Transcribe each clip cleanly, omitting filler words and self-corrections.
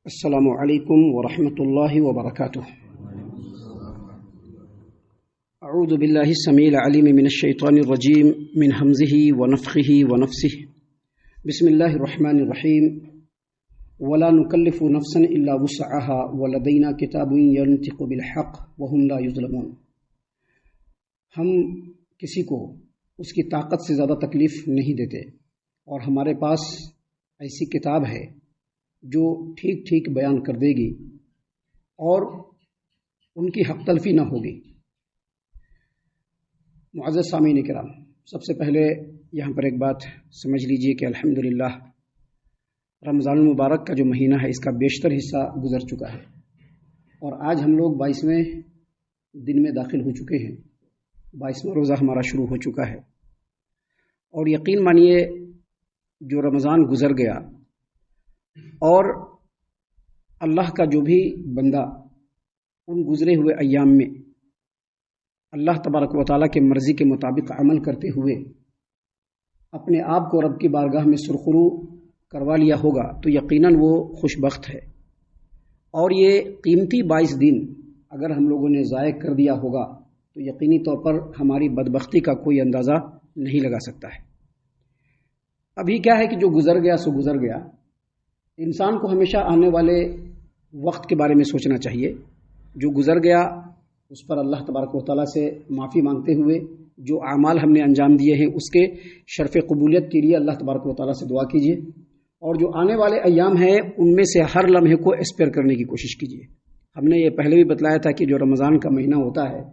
السلام علیکم ورحمۃ اللہ وبرکاتہ۔ اعوذ باللہ السمیع العلیم من الشیطان الرجیم من ہمزہ ونفخہ ونفثہ۔ بسم اللہ الرحمن الرحیم۔ ولا نکلف نفسا الا وسعها ولدینا کتاب ینطق بالحق وهم لا یظلمون۔ ہم کسی کو اس کی طاقت سے زیادہ تکلیف نہیں دیتے اور ہمارے پاس ایسی کتاب ہے جو ٹھیک ٹھیک بیان کر دے گی اور ان کی حق تلفی نہ ہوگی۔ معزز سامعین کرام، سب سے پہلے یہاں پر ایک بات سمجھ لیجئے کہ الحمدللہ رمضان المبارک کا جو مہینہ ہے اس کا بیشتر حصہ گزر چکا ہے اور آج ہم لوگ 22ویں دن میں داخل ہو چکے ہیں۔ 22واں روزہ ہمارا شروع ہو چکا ہے اور یقین مانیے جو رمضان گزر گیا اور اللہ کا جو بھی بندہ ان گزرے ہوئے ایام میں اللہ تبارک و تعالیٰ کے مرضی کے مطابق عمل کرتے ہوئے اپنے آپ کو رب کی بارگاہ میں سرخرو کروا لیا ہوگا تو یقیناً وہ خوش بخت ہے، اور یہ قیمتی 22 دن اگر ہم لوگوں نے ضائع کر دیا ہوگا تو یقینی طور پر ہماری بدبختی کا کوئی اندازہ نہیں لگا سکتا ہے۔ ابھی کیا ہے کہ جو گزر گیا سو گزر گیا۔ انسان کو ہمیشہ آنے والے وقت کے بارے میں سوچنا چاہیے۔ جو گزر گیا اس پر اللہ تبارک و تعالیٰ سے معافی مانگتے ہوئے جو اعمال ہم نے انجام دیے ہیں اس کے شرف قبولیت کے لیے اللہ تبارک و تعالیٰ سے دعا کیجیے، اور جو آنے والے ایام ہیں ان میں سے ہر لمحے کو اسپیئر کرنے کی کوشش کیجیے۔ ہم نے یہ پہلے بھی بتلایا تھا کہ جو رمضان کا مہینہ ہوتا ہے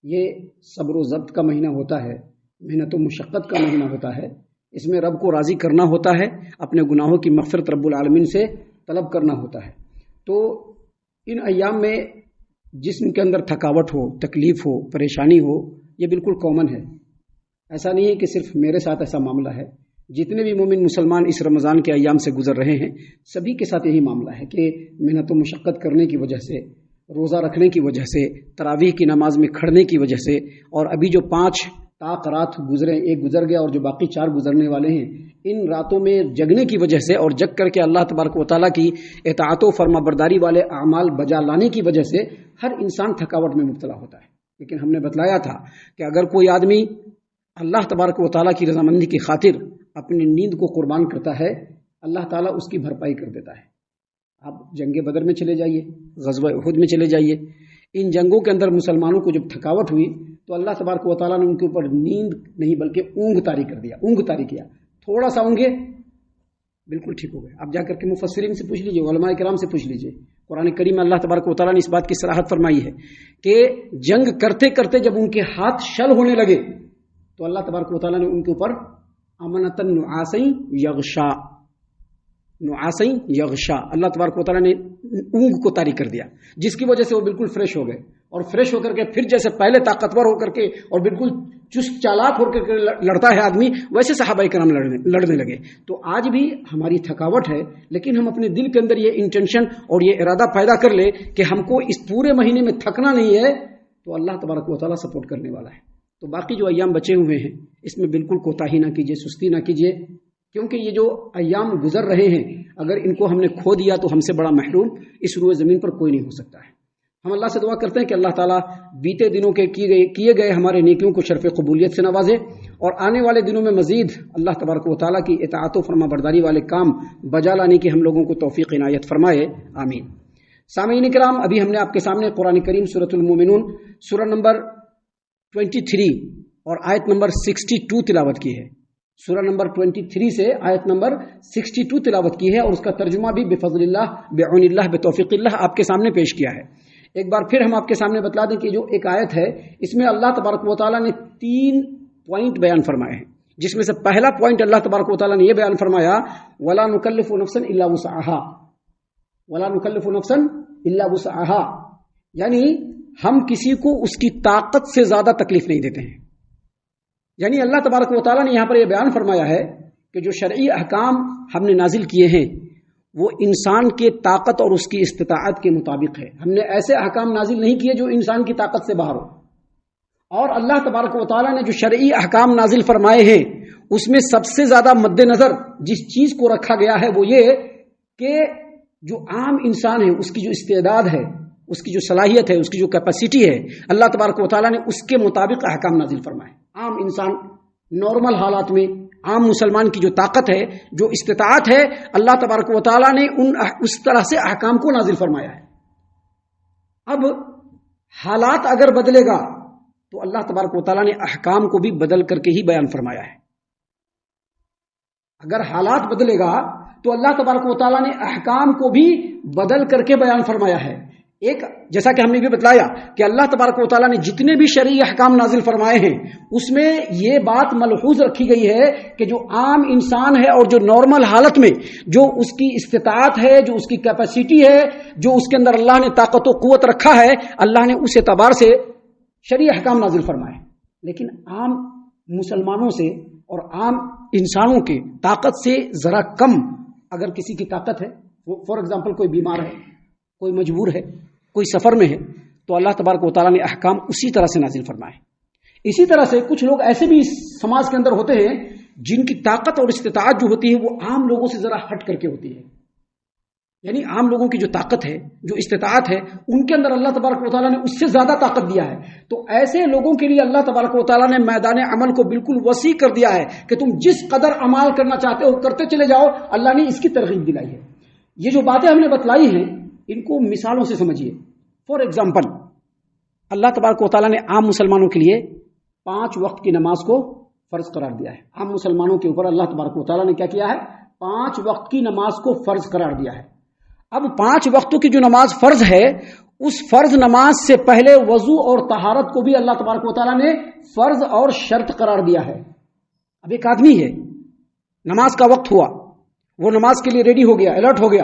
یہ صبر و ضبط کا مہینہ ہوتا ہے، محنت و مشقت کا مہینہ ہوتا ہے۔ اس میں رب کو راضی کرنا ہوتا ہے، اپنے گناہوں کی مغفرت رب العالمین سے طلب کرنا ہوتا ہے۔ تو ان ایام میں جسم کے اندر تھکاوٹ ہو، تکلیف ہو، پریشانی ہو، یہ بالکل کامن ہے۔ ایسا نہیں ہے کہ صرف میرے ساتھ ایسا معاملہ ہے، جتنے بھی مومن مسلمان اس رمضان کے ایام سے گزر رہے ہیں سبھی کے ساتھ یہی معاملہ ہے کہ محنت و مشقت کرنے کی وجہ سے، روزہ رکھنے کی وجہ سے، تراویح کی نماز میں کھڑنے کی وجہ سے، اور ابھی جو 5 طاق رات گزرے، ایک گزر گیا اور جو باقی 4 گزرنے والے ہیں، ان راتوں میں جگنے کی وجہ سے اور جگ کر کے اللہ تبارک و تعالیٰ کی اطاعت و فرما برداری والے اعمال بجا لانے کی وجہ سے ہر انسان تھکاوٹ میں مبتلا ہوتا ہے۔ لیکن ہم نے بتلایا تھا کہ اگر کوئی آدمی اللہ تبارک و تعالیٰ کی رضامندی کی خاطر اپنی نیند کو قربان کرتا ہے اللہ تعالیٰ اس کی بھرپائی کر دیتا ہے۔ آپ جنگ بدر میں چلے جائیے، غزوہ احد میں چلے جائیے، ان جنگوں کے اندر مسلمانوں کو جب تھکاوٹ ہوئی تو اللہ تبارک و تعالیٰ نے ان کے اوپر نیند نہیں بلکہ اونگ طاری کر دیا، اونگ طاری کیا، تھوڑا سا اونگے بالکل ٹھیک ہو گئے۔ آپ جا کر کے مفسرین سے پوچھ لیجئے، علماء کرام سے پوچھ لیجئے، قرآن کریم میں اللہ تبارک و تعالیٰ نے اس بات کی صراحت فرمائی ہے کہ جنگ کرتے کرتے جب ان کے ہاتھ شل ہونے لگے تو اللہ تبارک و تعالیٰ نے ان کے اوپر امنتن نعاسین یغشا، نعاسین یغشا، اللہ تبارک و تعالیٰ نے اونگ کو طاری کر دیا، جس کی وجہ سے وہ بالکل فریش ہو گئے، اور فریش ہو کر کے پھر جیسے پہلے طاقتور ہو کر کے اور بالکل چست چالاک ہو کر کے لڑتا ہے آدمی، ویسے صحابہ کرام لڑنے لگے۔ تو آج بھی ہماری تھکاوٹ ہے، لیکن ہم اپنے دل کے اندر یہ انٹینشن اور یہ ارادہ پیدا کر لیں کہ ہم کو اس پورے مہینے میں تھکنا نہیں ہے، تو اللہ تبارک و تعالیٰ سپورٹ کرنے والا ہے۔ تو باقی جو ایام بچے ہوئے ہیں اس میں بالکل کوتاہی نہ کیجیے، سستی نہ کیجیے، کیونکہ یہ جو ایام گزر رہے ہیں اگر ان کو ہم نے کھو دیا تو ہم سے بڑا محروم اس روئے زمین پر کوئی نہیں ہو سکتا ہے۔ ہم اللہ سے دعا کرتے ہیں کہ اللہ تعالیٰ بیتے دنوں کے کیے گئے ہمارے نیکیوں کو شرف قبولیت سے نوازے، اور آنے والے دنوں میں مزید اللہ تبارک و تعالیٰ کی اطاعت و فرما برداری والے کام بجا لانے کی ہم لوگوں کو توفیق عنایت فرمائے، آمین۔ سامعین کرام، ابھی ہم نے آپ کے سامنے قرآن کریم سورۃ المومنون سورہ نمبر 23 اور آیت نمبر 62 تلاوت کی ہے۔ سورہ نمبر 23 سے آیت نمبر 62 تلاوت کی ہے، اور اس کا ترجمہ بھی بفضل اللہ، بعون اللہ، بتوفیق اللہ آپ کے سامنے پیش کیا ہے۔ ایک بار پھر ہم آپ کے سامنے بتلا دیں کہ جو ایک آیت ہے اس میں اللہ تبارک و تعالیٰ نے 3 پوائنٹ بیان فرمائے ہیں، جس میں سے پہلا پوائنٹ اللہ تبارک و تعالیٰ نے یہ بیان فرمایا وَلَا نُكَلِّفُ نَفْسًا إِلَّا وُسْعَهَا، وَلَا نُكَلِّفُ نَفْسًا إِلَّا وُسْعَهَا، یعنی ہم کسی کو اس کی طاقت سے زیادہ تکلیف نہیں دیتے ہیں۔ یعنی اللہ تبارک و تعالیٰ نے یہاں پر یہ بیان فرمایا ہے کہ جو شرعی احکام ہم نے نازل کیے ہیں وہ انسان کے طاقت اور اس کی استطاعت کے مطابق ہے۔ ہم نے ایسے احکام نازل نہیں کیے جو انسان کی طاقت سے باہر ہو، اور اللہ تبارک و تعالیٰ نے جو شرعی احکام نازل فرمائے ہیں اس میں سب سے زیادہ مد نظر جس چیز کو رکھا گیا ہے وہ یہ کہ جو عام انسان ہے اس کی جو استعداد ہے، اس کی جو صلاحیت ہے، اس کی جو کیپیسٹی ہے، اللہ تبارک و تعالیٰ نے اس کے مطابق احکام نازل فرمائے. عام انسان نارمل حالات میں عام مسلمان کی جو طاقت ہے، جو استطاعت ہے، اللہ تبارک و تعالیٰ نے اس طرح سے احکام کو نازل فرمایا ہے. اب حالات اگر بدلے گا تو اللہ تبارک و تعالیٰ نے احکام کو بھی بدل کر کے ہی بیان فرمایا ہے. اگر حالات بدلے گا تو اللہ تبارک و تعالیٰ نے احکام کو بھی بدل کر کے بیان فرمایا ہے. ایک جیسا کہ ہم نے بھی بتلایا کہ اللہ تبارک و تعالیٰ نے جتنے بھی شرعی احکام نازل فرمائے ہیں اس میں یہ بات ملحوظ رکھی گئی ہے کہ جو عام انسان ہے اور جو نارمل حالت میں جو اس کی استطاعت ہے، جو اس کی کیپیسٹی ہے، جو اس کے اندر اللہ نے طاقت و قوت رکھا ہے، اللہ نے اس اعتبار سے شرعی احکام نازل فرمائے. لیکن عام مسلمانوں سے اور عام انسانوں کی طاقت سے ذرا کم اگر کسی کی طاقت ہے، فار ایگزامپل کوئی بیمار ہے، کوئی مجبور ہے، کوئی سفر میں ہے، تو اللہ تبارک و تعالیٰ نے احکام اسی طرح سے نازل فرمائے. اسی طرح سے کچھ لوگ ایسے بھی سماج کے اندر ہوتے ہیں جن کی طاقت اور استطاعت جو ہوتی ہے وہ عام لوگوں سے ذرا ہٹ کر کے ہوتی ہے. یعنی عام لوگوں کی جو طاقت ہے، جو استطاعت ہے، ان کے اندر اللہ تبارک و تعالیٰ نے اس سے زیادہ طاقت دیا ہے. تو ایسے لوگوں کے لیے اللہ تبارک و تعالیٰ نے میدان عمل کو بالکل وسیع کر دیا ہے کہ تم جس قدر اعمال کرنا چاہتے ہو کرتے چلے جاؤ. اللہ نے اس کی ترغیب دلائی ہے. یہ جو باتیں ہم نے بتلائی ہیں ان کو مثالوں سے سمجھیے. فار ایگزامپل اللہ تبارک و تعالیٰ نے عام مسلمانوں کے لیے 5 وقت کی نماز کو فرض قرار دیا ہے. عام مسلمانوں کے اوپر اللہ تبارک و تعالیٰ نے کیا کیا ہے؟ 5 وقت کی نماز کو فرض قرار دیا ہے. اب 5 وقتوں کی جو نماز فرض ہے اس فرض نماز سے پہلے وضو اور طہارت کو بھی اللہ تبارک و تعالیٰ نے فرض اور شرط قرار دیا ہے. اب ایک آدمی ہے، نماز کا وقت ہوا، وہ نماز کے لیے ریڈی ہو گیا، الرٹ ہو گیا،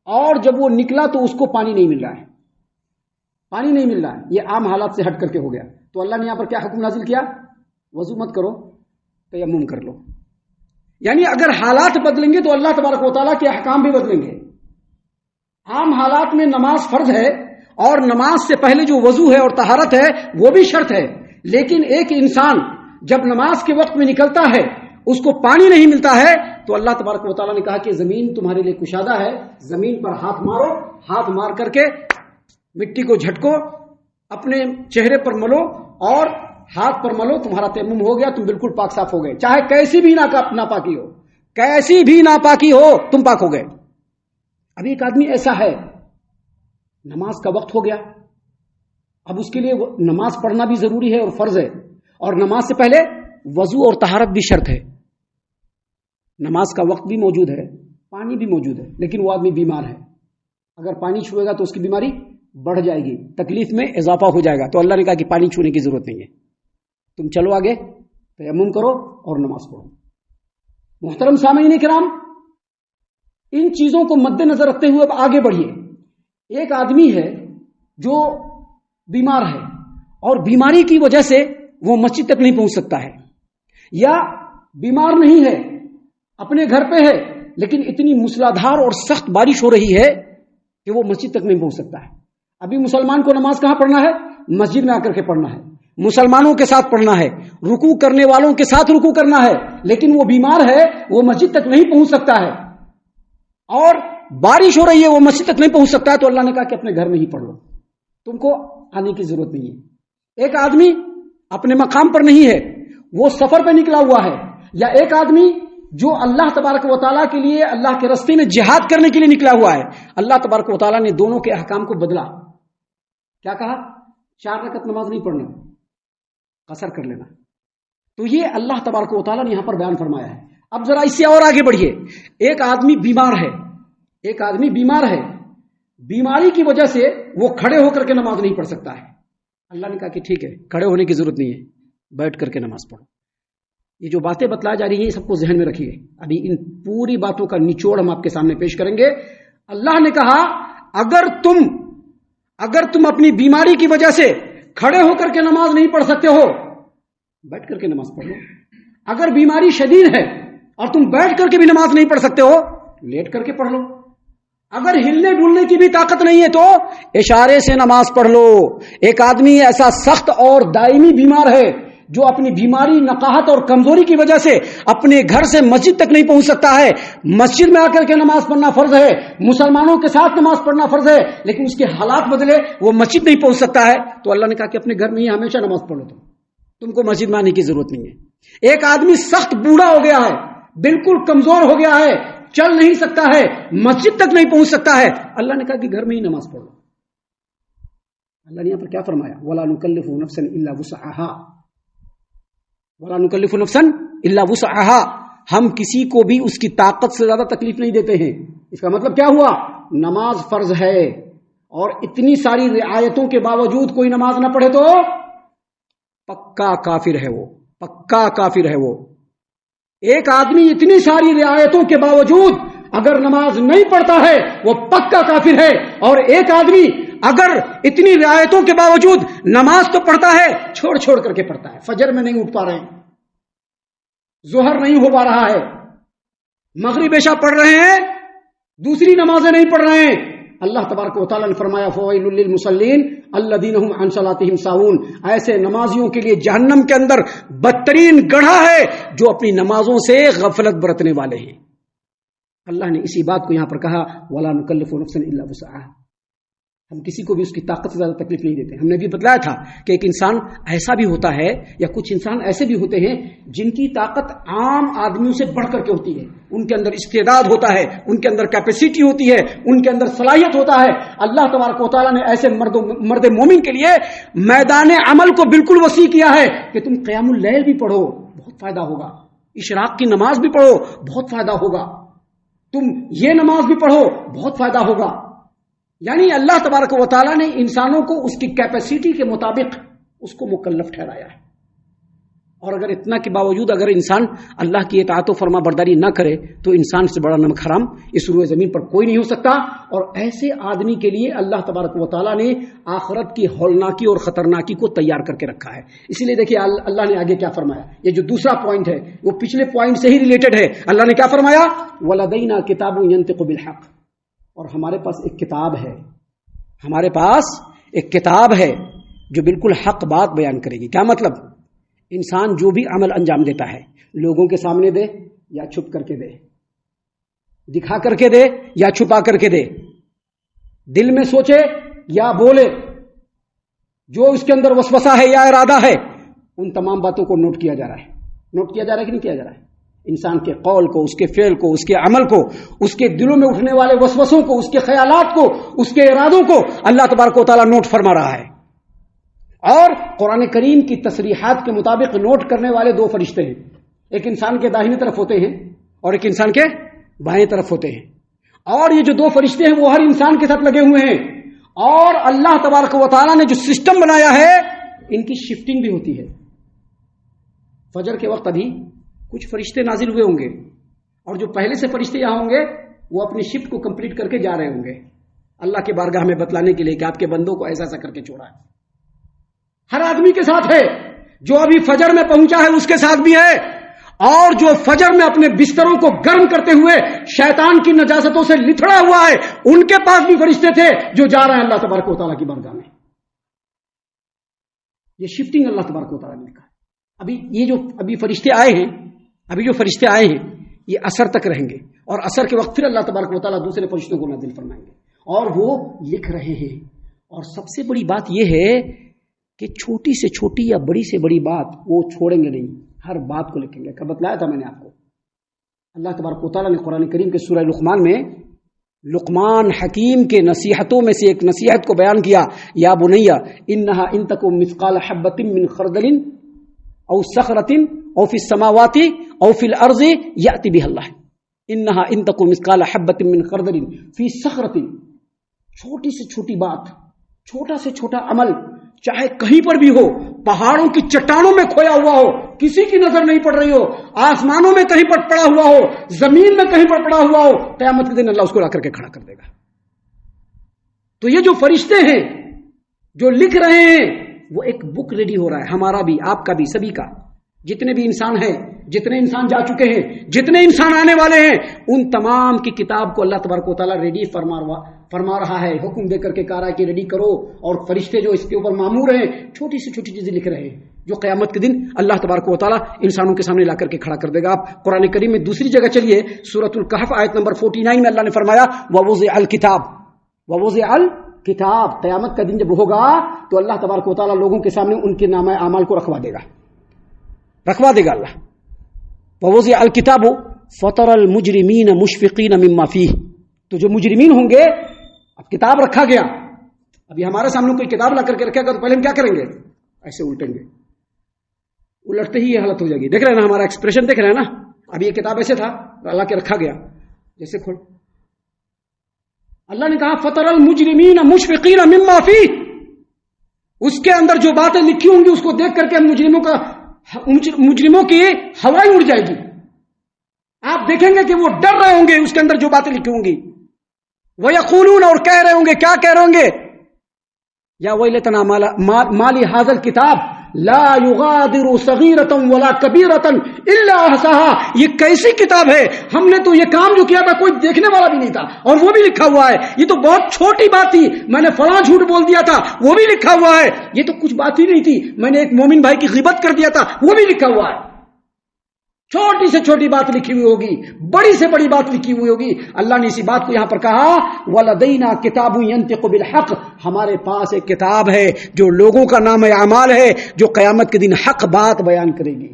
اور جب وہ نکلا تو اس کو پانی نہیں مل رہا ہے. پانی نہیں مل رہا ہے، یہ عام حالات سے ہٹ کر کے ہو گیا. تو اللہ نے یہاں پر کیا حکم نازل کیا؟ وضو مت کرو، تیمم کر لو. یعنی اگر حالات بدلیں گے تو اللہ تبارک و تعالیٰ کے احکام بھی بدلیں گے. عام حالات میں نماز فرض ہے اور نماز سے پہلے جو وضو ہے اور طہارت ہے وہ بھی شرط ہے. لیکن ایک انسان جب نماز کے وقت میں نکلتا ہے اس کو پانی نہیں ملتا ہے تو اللہ تبارک و تعالیٰ نے کہا کہ زمین تمہارے لیے کشادہ ہے، زمین پر ہاتھ مارو، ہاتھ مار کر کے مٹی کو جھٹکو، اپنے چہرے پر ملو اور ہاتھ پر ملو، تمہارا تیمم ہو گیا، تم بالکل پاک صاف ہو گئے. چاہے کیسی بھی ناپاکی ہو، کیسی بھی ناپاکی ہو، تم پاک ہو گئے. ابھی ایک آدمی ایسا ہے، نماز کا وقت ہو گیا، اب اس کے لیے نماز پڑھنا بھی ضروری ہے اور فرض ہے، اور نماز سے پہلے وضو اور طہارت بھی شرط ہے. نماز کا وقت بھی موجود ہے، پانی بھی موجود ہے، لیکن وہ آدمی بیمار ہے. اگر پانی چھوئے گا تو اس کی بیماری بڑھ جائے گی، تکلیف میں اضافہ ہو جائے گا. تو اللہ نے کہا کہ پانی چھونے کی ضرورت نہیں ہے، تم چلو آگے، تیمم کرو اور نماز پڑھو. محترم سامعین کرام، ان چیزوں کو مد نظر رکھتے ہوئے اب آگے بڑھیے. ایک آدمی ہے جو بیمار ہے اور بیماری کی وجہ سے وہ مسجد تک نہیں پہنچ سکتا ہے، یا بیمار نہیں ہے، اپنے گھر پہ ہے، لیکن اتنی موسلادھار اور سخت بارش ہو رہی ہے کہ وہ مسجد تک نہیں پہنچ سکتا ہے. ابھی مسلمان کو نماز کہاں پڑھنا ہے؟ مسجد میں آ کر کے پڑھنا ہے، مسلمانوں کے ساتھ پڑھنا ہے، رکوع کرنے والوں کے ساتھ رکوع کرنا ہے. لیکن وہ بیمار ہے، وہ مسجد تک نہیں پہنچ سکتا ہے اور بارش ہو رہی ہے، وہ مسجد تک نہیں پہنچ سکتا ہے. تو اللہ نے کہا کہ اپنے گھر میں ہی پڑھ لو، تم کو آنے کی ضرورت نہیں ہے. ایک آدمی اپنے مقام پر نہیں ہے، وہ سفر پہ نکلا ہوا ہے، یا ایک آدمی جو اللہ تبارک و تعالیٰ کے لیے اللہ کے راستے میں جہاد کرنے کے لیے نکلا ہوا ہے. اللہ تبارک و تعالیٰ نے دونوں کے احکام کو بدلا. کیا کہا؟ 4 رکعت نماز نہیں پڑھنا، قصر کر لینا. تو یہ اللہ تبارک و تعالیٰ نے یہاں پر بیان فرمایا ہے. اب ذرا اس سے اور آگے بڑھیے. ایک آدمی بیمار ہے، ایک آدمی بیمار ہے، بیماری کی وجہ سے وہ کھڑے ہو کر کے نماز نہیں پڑھ سکتا ہے. اللہ نے کہا کہ ٹھیک ہے، کھڑے ہونے کی ضرورت نہیں ہے، بیٹھ کر کے نماز پڑھو. یہ جو باتیں بتلائی جا رہی ہیں یہ سب کو ذہن میں رکھیے. ابھی ان پوری باتوں کا نچوڑ ہم آپ کے سامنے پیش کریں گے. اللہ نے کہا اگر تم اپنی بیماری کی وجہ سے کھڑے ہو کر کے نماز نہیں پڑھ سکتے ہو، بیٹھ کر کے نماز پڑھ لو. اگر بیماری شدید ہے اور تم بیٹھ کر کے بھی نماز نہیں پڑھ سکتے ہو، لیٹ کر کے پڑھ لو. اگر ہلنے ڈولنے کی بھی طاقت نہیں ہے تو اشارے سے نماز پڑھ لو. ایک آدمی ایسا سخت اور دائمی بیمار ہے جو اپنی بیماری، نقاہت اور کمزوری کی وجہ سے اپنے گھر سے مسجد تک نہیں پہنچ سکتا ہے، مسجد میں آ کر کے نماز پڑھنا فرض ہے، مسلمانوں کے ساتھ نماز پڑھنا فرض ہے، لیکن اس کے حالات بدلے وہ مسجد نہیں پہنچ سکتا ہے، تو اللہ نے کہا کہ اپنے گھر میں ہی ہمیشہ نماز پڑھو، تم کو مسجد میں آنے کی ضرورت نہیں ہے۔ ایک آدمی سخت بوڑھا ہو گیا ہے، بالکل کمزور ہو گیا ہے، چل نہیں سکتا ہے، مسجد تک نہیں پہنچ سکتا ہے، اللہ نے کہا کہ گھر میں ہی نماز پڑھو۔ اللہ نے یہاں پر کیا فرمایا؟ وَلَا نُكَلِّفُ نَفْسًا إِلَّا وُسْعَهَا، وَلَا نُكَلِّفُ نَفْسًا إِلَّا وُسْعَهَا، ہم کسی کو بھی اس کی طاقت سے زیادہ تکلیف نہیں دیتے ہیں۔ اس کا مطلب کیا ہوا؟ نماز فرض ہے اور اتنی ساری رعایتوں کے باوجود کوئی نماز نہ پڑھے تو پکا کافر ہے، وہ پکا کافر ہے۔ وہ ایک آدمی اتنی ساری رعایتوں کے باوجود اگر نماز نہیں پڑھتا ہے وہ پکا کافر ہے، اور ایک آدمی اگر اتنی رعایتوں کے باوجود نماز تو پڑھتا ہے، چھوڑ چھوڑ کر کے پڑھتا ہے، فجر میں نہیں اٹھ پا رہے ہیں، ظہر نہیں ہو پا رہا ہے، مغرب عشاء پڑھ رہے ہیں، دوسری نمازیں نہیں پڑھ رہے ہیں، اللہ تبارک و تعالیٰ نے فرمایا فویل للمصلین الذین هم عن صلاتهم ساہون، ایسے نمازیوں کے لیے جہنم کے اندر بدترین گڑھا ہے جو اپنی نمازوں سے غفلت برتنے والے ہیں۔ اللہ نے اسی بات کو یہاں پر کہا وَلَا نُكَلِّفُ نَفْسًا إِلَّا وُسْعَهَا، ہم کسی کو بھی اس کی طاقت سے زیادہ تکلیف نہیں دیتے۔ ہم نے بھی بتلایا تھا کہ ایک انسان ایسا بھی ہوتا ہے یا کچھ انسان ایسے بھی ہوتے ہیں جن کی طاقت عام آدمیوں سے بڑھ کر کے ہوتی ہے، ان کے اندر استعداد ہوتا ہے، ان کے اندر کیپیسٹی ہوتی ہے، ان کے اندر صلاحیت ہوتا ہے۔ اللہ تبارک و تعالیٰ نے ایسے مرد مومن کے لیے میدان عمل کو بالکل وسیع کیا ہے کہ تم قیام اللیل بھی پڑھو، بہت فائدہ ہوگا، اشراق کی نماز بھی پڑھو، بہت فائدہ ہوگا، تم یہ نماز بھی پڑھو، بہت فائدہ ہوگا۔ یعنی اللہ تبارک و تعالیٰ نے انسانوں کو اس کی کیپیسٹی کے مطابق اس کو مکلف ٹھہرایا ہے، اور اگر اتنا کے باوجود اگر انسان اللہ کی اطاعت و فرما برداری نہ کرے تو انسان سے بڑا نمک حرام اس روئے زمین پر کوئی نہیں ہو سکتا۔ اور ایسے آدمی کے لیے اللہ تبارک و تعالیٰ نے آخرت کی ہولناکی اور خطرناکی کو تیار کر کے رکھا ہے۔ اسی لیے دیکھیے اللہ نے آگے کیا فرمایا، یہ جو دوسرا پوائنٹ ہے وہ پچھلے پوائنٹ سے ہی ریلیٹڈ ہے۔ اللہ نے کیا فرمایا؟ وَلَدَيْنَا كِتَابٌ يَنطِقُ بِالْحَقِّ، اور ہمارے پاس ایک کتاب ہے، ہمارے پاس ایک کتاب ہے جو بالکل حق بات بیان کرے گی۔ کیا مطلب؟ انسان جو بھی عمل انجام دیتا ہے لوگوں کے سامنے دے یا چھپ کر کے دے، دکھا کر کے دے یا چھپا کر کے دے، دل میں سوچے یا بولے، جو اس کے اندر وسوسہ ہے یا ارادہ ہے، ان تمام باتوں کو نوٹ کیا جا رہا ہے۔ نوٹ کیا جا رہا ہے کہ نہیں کیا جا رہا ہے؟ انسان کے قول کو، اس کے فعل کو، اس کے عمل کو، اس کے دلوں میں اٹھنے والے وسوسوں کو، اس کے خیالات کو، اس کے ارادوں کو اللہ تبارک و تعالیٰ نوٹ فرما رہا ہے۔ اور قرآن کریم کی تصریحات کے مطابق نوٹ کرنے والے دو فرشتے ہیں، ایک انسان کے داہنی طرف ہوتے ہیں اور ایک انسان کے بائیں طرف ہوتے ہیں، اور یہ جو دو فرشتے ہیں وہ ہر انسان کے ساتھ لگے ہوئے ہیں۔ اور اللہ تبارک و تعالیٰ نے جو سسٹم بنایا ہے ان کی شفٹنگ بھی ہوتی ہے۔ فجر کے وقت ابھی کچھ فرشتے نازل ہوئے ہوں گے، اور جو پہلے سے فرشتے یہاں ہوں گے وہ اپنی شفٹ کو کمپلیٹ کر کے جا رہے ہوں گے اللہ کے بارگاہ میں بتلانے کے لیے کہ آپ کے بندوں کو ایسا ایسا کر کے چھوڑا ہے۔ ہر آدمی کے ساتھ ہے، جو ابھی فجر میں پہنچا ہے اس کے ساتھ بھی ہے، اور جو فجر میں اپنے بستروں کو گرم کرتے ہوئے شیطان کی نجاستوں سے لتھڑا ہوا ہے ان کے پاس بھی فرشتے تھے جو جا رہے ہیں اللہ تبارک و تعالیٰ کی بارگاہ میں۔ یہ شفٹنگ اللہ تبارک و تعالیٰ نے لکھا ہے۔ یہ جو فرشتے آئے ہیں، ابھی جو فرشتے آئے ہیں یہ عصر تک رہیں گے، اور عصر کے وقت پھر اللہ تبارک و تعالیٰ دوسرے فرشتوں کو نازل فرمائیں گے، اور وہ لکھ رہے ہیں۔ اور سب سے بڑی بات یہ ہے کہ چھوٹی سے چھوٹی یا بڑی سے بڑی بات وہ چھوڑیں گے نہیں، ہر بات کو لکھیں گے۔ کب بتلایا تھا میں نے آپ کو؟ اللہ تبارک و تعالیٰ نے قرآن کریم کے سورہ لقمان میں لقمان حکیم کے نصیحتوں میں سے ایک نصیحت کو بیان کیا، یا بنیا انہا ان تکو مثقال حبۃ من خردل او صخرۃ او فی السماوات او فی الارض یأتی بها اللہ، انہا ان تکو مثقال حبۃ من خردل فی صخرۃ، چھوٹی سے چھوٹی بات، چھوٹا سے چھوٹا عمل، چاہے کہیں پر بھی ہو، پہاڑوں کی چٹانوں میں کھویا ہوا ہو، کسی کی نظر نہیں پڑ رہی ہو، آسمانوں میں کہیں پر پڑا ہوا ہو، زمین میں کہیں پر پڑا ہوا ہو، قیامت کے دن اللہ اس کو لا کر کے کھڑا کر دے گا۔ تو یہ جو فرشتے ہیں جو لکھ رہے ہیں وہ ایک بک ریڈی ہو رہا ہے، ہمارا بھی، آپ کا بھی، سبھی کا، جتنے بھی انسان ہیں، جتنے انسان جا چکے ہیں، جتنے انسان آنے والے ہیں، ان تمام کی کتاب کو اللہ تبارک و تعالیٰ ریڈی فرما رہا ہے، حکم دے کر کے کہا رہا ہے کہ ریڈی کرو، اور فرشتے جو اس کے اوپر مامور ہیں چھوٹی سے چھوٹی چیزیں لکھ رہے ہیں۔ جو قیامت کے دن اللہ تبارک و تعالیٰ انسانوں کے سامنے لا کر کے کھڑا کر دے گا. آپ قرآن کریم میں دوسری جگہ چلیے, سورۃ الکہف آیت نمبر 49 میں اللہ نے فرمایا ووضع الکتاب, قیامت کا دن جب ہوگا تو اللہ تبارک و تعالیٰ لوگوں کے سامنے ان کے نامہ اعمال کو رکھوا دے گا اللہ. ووضع الکتاب فطر المجرمین مشفقین مما فیہ, تو جو مجرمین ہوں گے, اب کتاب رکھا گیا, ابھی ہمارے سامنے کوئی کتاب لا کر کے رکھے گا تو پہلے ہم کیا کریں گے؟ ایسے الٹیں گے, الٹتے ہی یہ حالت ہو جائے گی. دیکھ رہے ہیں نا ہمارا ایکسپریشن, دیکھ رہے ہیں نا. اب یہ کتاب ایسے تھا, اللہ کے رکھا گیا, جیسے کھول, اللہ نے کہا فطر المجرمین مشفقین مما فیہ, اس کے اندر جو باتیں لکھی ہوں گی اس کو دیکھ کر کے مجرموں کی ہوائیں اڑ جائے گی. آپ دیکھیں گے کہ وہ ڈر رہے ہوں گے اس کے اندر جو باتیں لکھی ہوں گی. وَيَقُولُونَ, اور کہہ رہے ہوں گے, کیا کہہ رہے ہوں گے؟ یا وَيْلَتَنَا مَا لِهَذَا الْكِتَابِ لَا يُغَادِرُ صَغِيرَةً وَلَا كَبِيرَةً إِلَّا أَحْصَاهَا, یہ کیسی کتاب ہے, ہم نے تو یہ کام جو کیا تھا کوئی دیکھنے والا بھی نہیں تھا, اور وہ بھی لکھا ہوا ہے. یہ تو بہت چھوٹی بات تھی, میں نے فلاں جھوٹ بول دیا تھا, وہ بھی لکھا ہوا ہے. یہ تو کچھ بات ہی نہیں تھی, میں نے ایک مومن بھائی کی غیبت کر دیا تھا, وہ بھی لکھا ہوا ہے. چھوٹی سے چھوٹی بات لکھی ہوئی ہوگی, بڑی سے بڑی بات لکھی ہوئی ہوگی. اللہ نے اسی بات کو یہاں پر کہا وَلَدَيْنَا كِتَابٌ يَنْطِقُ بِالْحَقِّ, ہمارے پاس ایک کتاب ہے جو لوگوں کا نام اعمال ہے, جو قیامت کے دن حق بات بیان کرے گی.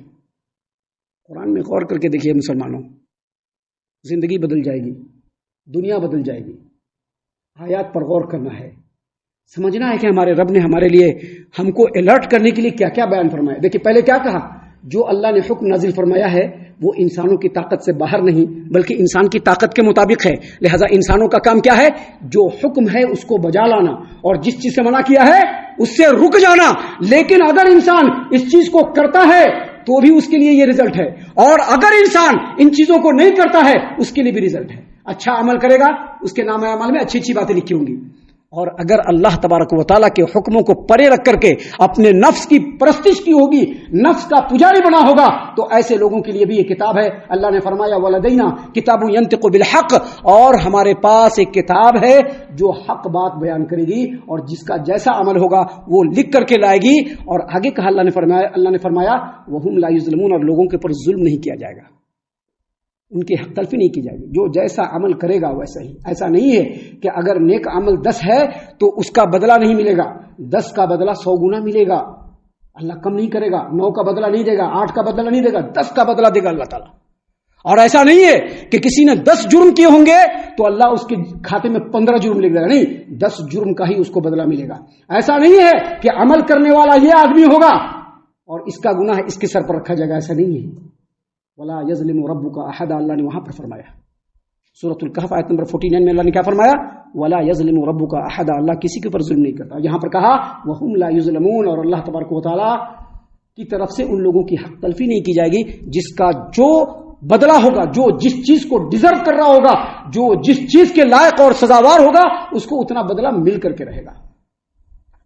قرآن میں غور کر کے دیکھیے مسلمانوں, زندگی بدل جائے گی, دنیا بدل جائے گی. آیات پر غور کرنا ہے, سمجھنا ہے کہ ہمارے رب نے ہمارے لیے ہم کو الرٹ کرنے کے لیے کیا کیا بیان فرمایا. دیکھیے پہلے کیا کہا, جو اللہ نے حکم نازل فرمایا ہے وہ انسانوں کی طاقت سے باہر نہیں بلکہ انسان کی طاقت کے مطابق ہے. لہذا انسانوں کا کام کیا ہے؟ جو حکم ہے اس کو بجا لانا, اور جس چیز سے منع کیا ہے اس سے رک جانا. لیکن اگر انسان اس چیز کو کرتا ہے تو بھی اس کے لیے یہ رزلٹ ہے, اور اگر انسان ان چیزوں کو نہیں کرتا ہے اس کے لیے بھی رزلٹ ہے. اچھا عمل کرے گا, اس کے نام اعمال میں اچھی اچھی باتیں لکھی ہوں گی, اور اگر اللہ تبارک و تعالیٰ کے حکموں کو پرے رکھ کر کے اپنے نفس کی پرستش کی ہوگی, نفس کا پجاری بنا ہوگا, تو ایسے لوگوں کے لیے بھی یہ کتاب ہے. اللہ نے فرمایا وَلَدَيْنَا كِتَابٌ يَنْطِقُ بِالْحَقِّ, اور ہمارے پاس ایک کتاب ہے جو حق بات بیان کرے گی, اور جس کا جیسا عمل ہوگا وہ لکھ کر کے لائے گی. اور آگے کہا اللہ نے فرمایا وَهُمْ لَا يُظْلَمُونَ, اور لوگوں کے اوپر ظلم نہیں کیا جائے گا, ان کی حق تلفی نہیں کی جائے گی. جو جیسا عمل کرے گا ویسا ہی. ایسا نہیں ہے کہ اگر نیک عمل 10 ہے تو اس کا بدلہ نہیں ملے گا, 10 کا بدلہ 100 گنا ملے گا. اللہ کم نہیں کرے گا, 9 کا بدلہ نہیں دے گا, 8 کا بدلہ نہیں دے گا, 10 کا بدلہ دے گا اللہ تعالیٰ. اور ایسا نہیں ہے کہ کسی نے 10 جرم کیے ہوں گے تو اللہ اس کے کھاتے میں 15 جرم لکھ دے گا. نہیں, 10 جرم کا ہی اس کو بدلہ ملے گا. ایسا نہیں ہے کہ عمل کرنے والا یہ آدمی ہوگا اور اس کا گناہ اس کے سر پر رکھا جائے گا. ایسا نہیں ہے. وَلَا يَظْلِمُ رَبُّكَ أَحَدًا, اللہ نے وہاں پر فرمایا. سورۃ الکہف آیت نمبر 49 میں اللہ نے کیا فرمایا؟ وَلَا يَظْلِمُ رَبُّكَ أَحَدًا, اللہ کسی کے اوپر ظلم نہیں کرتا. یہاں پر کہا وَهُمْ لَا يُظْلَمُونَ, اور اللہ تبارک و تعالیٰ کی طرف سے ان لوگوں کی حق تلفی نہیں کی جائے گی. جس کا جو بدلہ ہوگا, جو جس چیز کو ڈیزرو کر رہا ہوگا, جو جس چیز کے لائق اور سزاوار ہوگا, اس کو اتنا بدلہ مل کر کے رہے گا.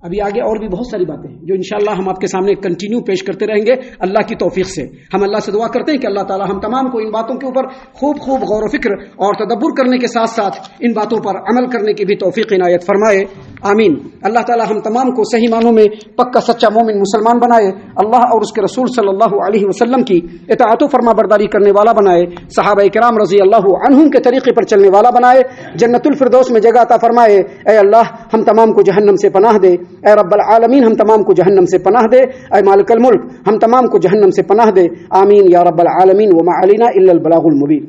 ابھی آگے اور بھی بہت ساری باتیں ہیں جو انشاءاللہ ہم آپ کے سامنے کنٹینیو پیش کرتے رہیں گے اللہ کی توفیق سے. ہم اللہ سے دعا کرتے ہیں کہ اللہ تعالی ہم تمام کو ان باتوں کے اوپر خوب غور و فکر اور تدبر کرنے کے ساتھ ساتھ ان باتوں پر عمل کرنے کی بھی توفیق عنایت فرمائے, آمین. اللہ تعالی ہم تمام کو صحیح معنوں میں پکا سچا مومن مسلمان بنائے, اللہ اور اس کے رسول صلی اللہ علیہ وسلم کی اطاعت و فرما برداری کرنے والا بنائے, صحابہ کرام رضی اللہ عنہم کے طریقے پر چلنے والا بنائے, جنت الفردوس میں جگہ عطا فرمائے. اے اللہ ہم تمام کو جہنم سے پناہ دے, اے رب العالمین ہم تمام کو جہنم سے پناہ دے, اے مالک الملک ہم تمام کو جہنم سے پناہ دے, آمین یا رب العالمین. وما علینا الا البلاغ المبین.